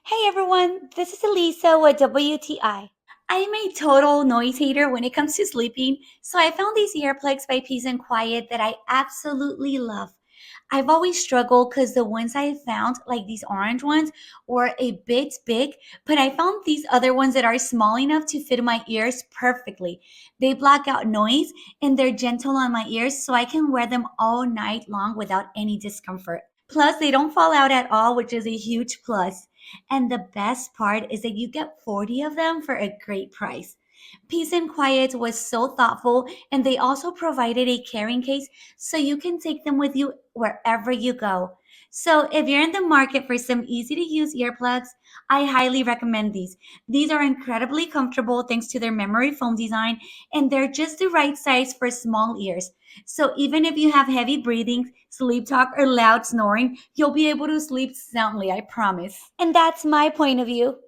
Hey everyone, this is Elisa with WTI. I am a total noise hater when it comes to sleeping, so I found these earplugs by Peace and Quiet that I absolutely love. I've always struggled because the ones I found, like these orange ones, were a bit big, but I found these other ones that are small enough to fit my ears perfectly. They block out noise and they're gentle on my ears, so I can wear them all night long without any discomfort. Plus, they don't fall out at all, which is a huge plus. And the best part is that you get 40 of them for a great price. Peace and Quiet was so thoughtful, and they also provided a carrying case so you can take them with you wherever you go. So, if you're in the market for some easy to use earplugs, I highly recommend these. These are incredibly comfortable thanks to their memory foam design, and they're just the right size for small ears. So, even if you have heavy breathing, sleep talk, or loud snoring, you'll be able to sleep soundly, I promise. And that's my point of view.